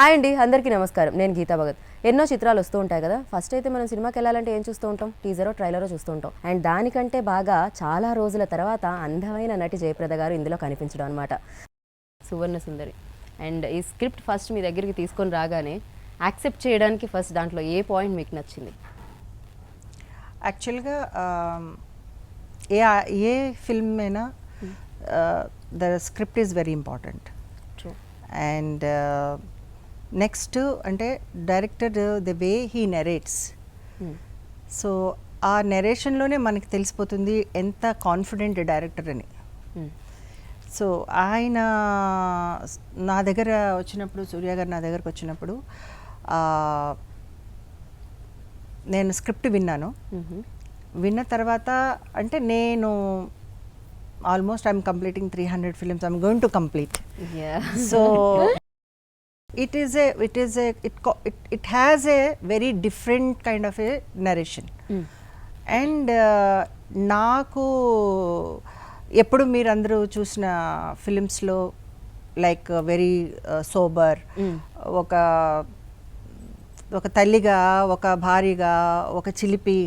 Hi అండి, అందరికీ నమస్కారం. నేను గీతా భగత్. ఎన్నో చిత్రాలు వస్తూ ఉంటాయి కదా. ఫస్ట్ అయితే మనం సినిమాకి వెళ్ళాలంటే ఏం చూస్తూ ఉంటాం? టీజరో ట్రైలరో చూస్తూ ఉంటాం. అండ్ దానికంటే బాగా చాలా రోజుల తర్వాత అందమైన నటి జయప్రద గారు ఇందులో కనిపించడం అనమాట. సువర్ణ సుందరి. అండ్ ఈ స్క్రిప్ట్ ఫస్ట్ మీ దగ్గరికి తీసుకొని రాగానే యాక్సెప్ట్ చేయడానికి ఫస్ట్ దాంట్లో ఏ పాయింట్ మీకు నచ్చింది? యాక్చువల్గా ఏ ఫిల్మ్ అయినా the script is very important. And next అంటే director the way he narrates, so ఆ నెరేషన్లోనే మనకి తెలిసిపోతుంది ఎంత కాన్ఫిడెంట్ డైరెక్టర్ అని. సో ఆయన నా దగ్గర వచ్చినప్పుడు, సూర్య గారు నా దగ్గరకు వచ్చినప్పుడు నేను స్క్రిప్ట్ విన్నాను. విన్న తర్వాత అంటే నేను almost I'm completing 300 films, I'm going to complete. So it has a very different kind of a narration. And నాకు ఎప్పుడు మీరందరూ చూసిన ఫిలిమ్స్లో లైక్ వెరీ సోబర్, ఒక తల్లిగా, ఒక భార్యగా, ఒక చిలిపి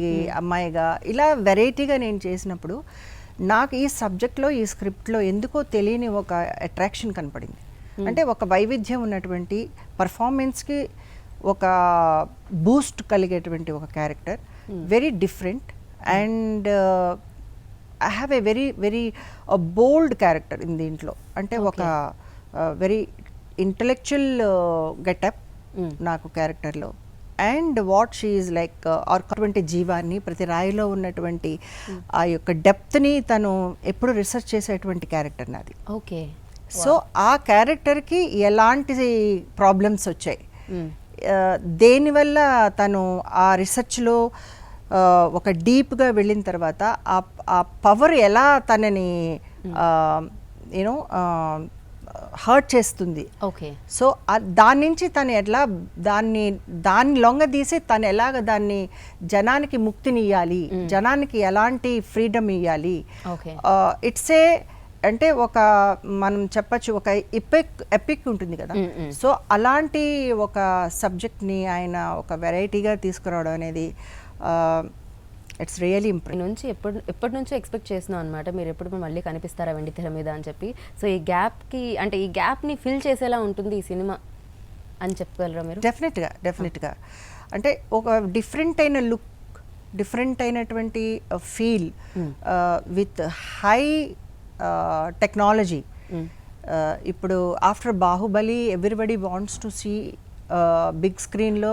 అమ్మాయిగా, ఇలా వెరైటీగా నేను చేసినప్పుడు నాకు ఈ సబ్జెక్ట్లో, ఈ స్క్రిప్ట్లో ఎందుకో తెలియని ఒక అట్రాక్షన్ కనపడింది. అంటే ఒక వైవిధ్యం ఉన్నటువంటి పర్ఫార్మెన్స్కి ఒక బూస్ట్ కలిగేటువంటి ఒక character, very different. And I have a very very bold character in దీంట్లో. అంటే ఒక వెరీ ఇంటలెక్చువల్ గెటప్ నాకు క్యారెక్టర్లో. And what she is like అటువంటి జీవాన్ని, ప్రతి రాయిలో ఉన్నటువంటి ఆ యొక్క డెప్త్ని తను ఎప్పుడు రీసెర్చ్ చేసేటువంటి క్యారెక్టర్ నాది. ఓకే. సో ఆ క్యారెక్టర్కి ఎలాంటి ప్రాబ్లమ్స్ వచ్చాయి, దేనివల్ల తను ఆ రీసెర్చ్లో ఒక డీప్గా వెళ్ళిన తర్వాత ఆ పవర్ ఎలా తనని యూనో హర్ట్ చేస్తుంది. ఓకే. సో దాని నుంచి తను ఎట్లా దాన్ని లొంగదీసి తను ఎలాగ దాన్ని జనానికి ముక్తిని ఇవ్వాలి, జనానికి ఎలాంటి ఫ్రీడమ్ ఇవ్వాలి. ఇట్స్ ఏ అంటే ఒక మనం చెప్పచ్చు ఒక ఎపిక్ ఉంటుంది కదా. సో అలాంటి ఒక సబ్జెక్ట్ని ఆయన ఒక వెరైటీగా తీసుకురావడం అనేది ఇట్స్ రియలీ ఇంప్రెస్. నుంచి ఎప్పటి నుంచో ఎక్స్పెక్ట్ చేస్తున్నాం అనమాట, మీరు ఎప్పుడు మళ్ళీ కనిపిస్తారా వెండి తెర మీద అని చెప్పి. సో ఈ గ్యాప్కి, అంటే ఈ గ్యాప్ని ఫిల్ చేసేలా ఉంటుంది ఈ సినిమా అని చెప్పగలరా మీరు? డెఫినెట్గా అంటే ఒక డిఫరెంట్ అయిన లుక్, డిఫరెంట్ అయినటువంటి ఫీల్ విత్ హై టెక్నాలజీ. ఇప్పుడు after Baahubali everybody wants to see big స్క్రీన్లో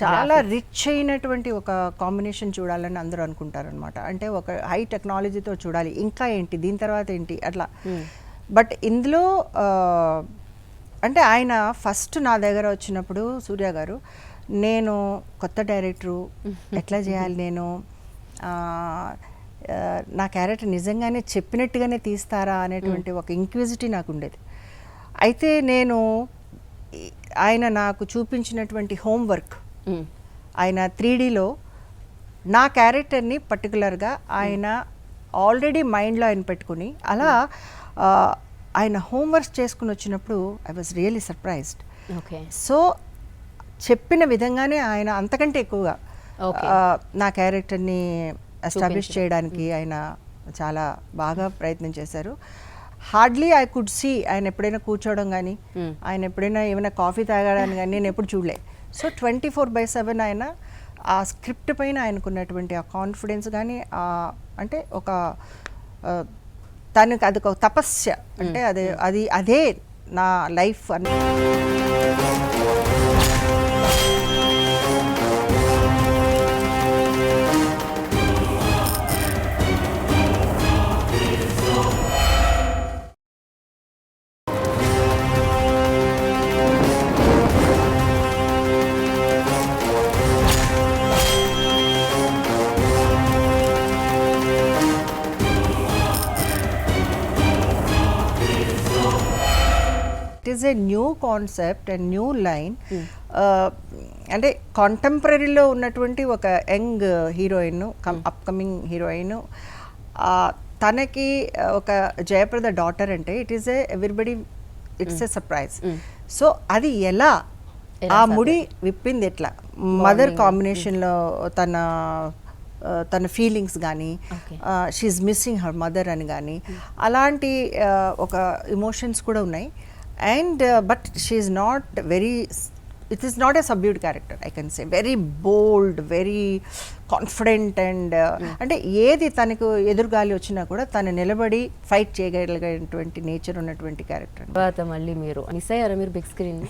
చాలా రిచ్ అయినటువంటి ఒక కాంబినేషన్ చూడాలని అందరూ అనుకుంటారు అనమాట. అంటే ఒక హై టెక్నాలజీతో చూడాలి, ఇంకా ఏంటి, దీని తర్వాత ఏంటి, అట్లా. బట్ ఇందులో అంటే ఆయన ఫస్ట్ నా దగ్గర వచ్చినప్పుడు సూర్య గారు, నేను కొత్త డైరెక్టరు, ఎట్లా చేయాలి నేను, నా క్యారెక్టర్ నిజంగానే చెప్పినట్టుగానే తీస్తారా అనేటువంటి ఒక ఇంక్విజిటీ నాకు ఉండేది. అయితే నేను ఆయన నాకు చూపించినటువంటి హోంవర్క్, ఆయన 3Dలో నా క్యారెక్టర్ని పర్టికులర్గా ఆయన ఆల్రెడీ మైండ్లో ఆయన పెట్టుకుని అలా ఆయన హోంవర్క్ చేసుకుని వచ్చినప్పుడు I was really surprised. So చెప్పిన విధంగానే ఆయన అంతకంటే ఎక్కువగా నా క్యారెక్టర్ని ఎస్టాబ్లిష్ చేయడానికి ఆయన చాలా బాగా ప్రయత్నం చేశారు. హార్డ్లీ ఐ కుడ్ సీ ఆయన ఎప్పుడైనా కూర్చోవడం కానీ, ఆయన ఎప్పుడైనా ఏమైనా కాఫీ తాగడానికి కానీ నేను ఎప్పుడు చూడలే. సో 24/7 ఆయన ఆ స్క్రిప్ట్ పైన ఆయనకున్నటువంటి ఆ కాన్ఫిడెన్స్ కానీ, అంటే ఒక తనకి అది ఒక తపస్య, అంటే అదే నా లైఫ్ అని. It is a new concept and new line. అంటే కాంటెంపరీలో ఉన్నటువంటి ఒక యంగ్ హీరోయిన్, అప్కమింగ్ హీరోయిన్, తనకి ఒక జయప్రద డాటర్ అంటే it is everybody, it's a surprise. So అది ఎలా ఆ ముడి విప్పింది ఎట్లా, మదర్ కాంబినేషన్లో తన ఫీలింగ్స్ కానీ, షీఈ్ మిస్సింగ్ హర్ మదర్ అని కానీ, అలాంటి ఒక ఇమోషన్స్ కూడా ఉన్నాయి. And but she's not very, it is not a subdued character, I can say very bold, very confident. And అంటే ఏది తనకు ఎదురుగాలి వచ్చినా కూడా తను నిలబడి ఫైట్ చేయగలిగేటువంటి నేచర్ ఉన్నటువంటి క్యారెక్టర్. తర్వాత మళ్ళీ మీరు మిస్ అయ్యారా మీరు బిగ్ స్క్రీన్?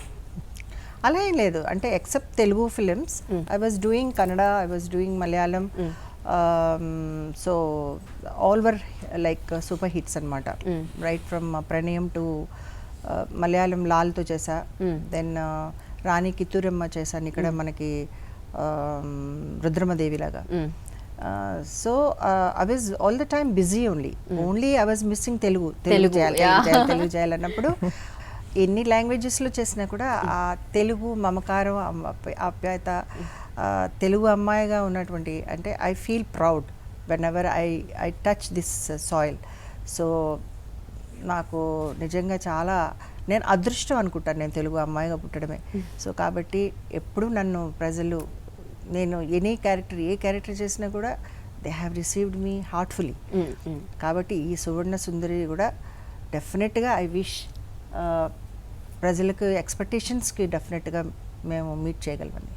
అలా ఏం లేదు, అంటే except Telugu films, I was doing Kannada, I was doing Malayalam, so all were like super hits అనమాట. Right from Pranayam to Malayalam లాల్తో చేసా, దెన్ రాణి కిత్తూరమ్మ చేశాను ఇక్కడ మనకి రుద్రమదేవి లాగా. So I was all the time busy only I was missing Telugu చేయాలన్నప్పుడు ఎన్ని లాంగ్వేజెస్లో చేసినా కూడా ఆ తెలుగు మమకారం, ఆప్యాయత, తెలుగు అమ్మాయిగా ఉన్నటువంటి, అంటే I feel proud when ever I touch this soil. So నాకు నిజంగా చాలా, నేను అదృష్టం అనుకుంటాను నేను తెలుగు అమ్మాయిగా పుట్టడమే. సో కాబట్టి ఎప్పుడు నన్ను ప్రజలు, నేను ఏ క్యారెక్టర్ చేసినా కూడా they have received me heartfully. కాబట్టి ఈ సువర్ణ సుందరి కూడా డెఫినెట్గా ఐ విష్ ప్రజలకు ఎక్స్పెక్టేషన్స్కి డెఫినెట్గా మేము మీట్ చేయగలమని.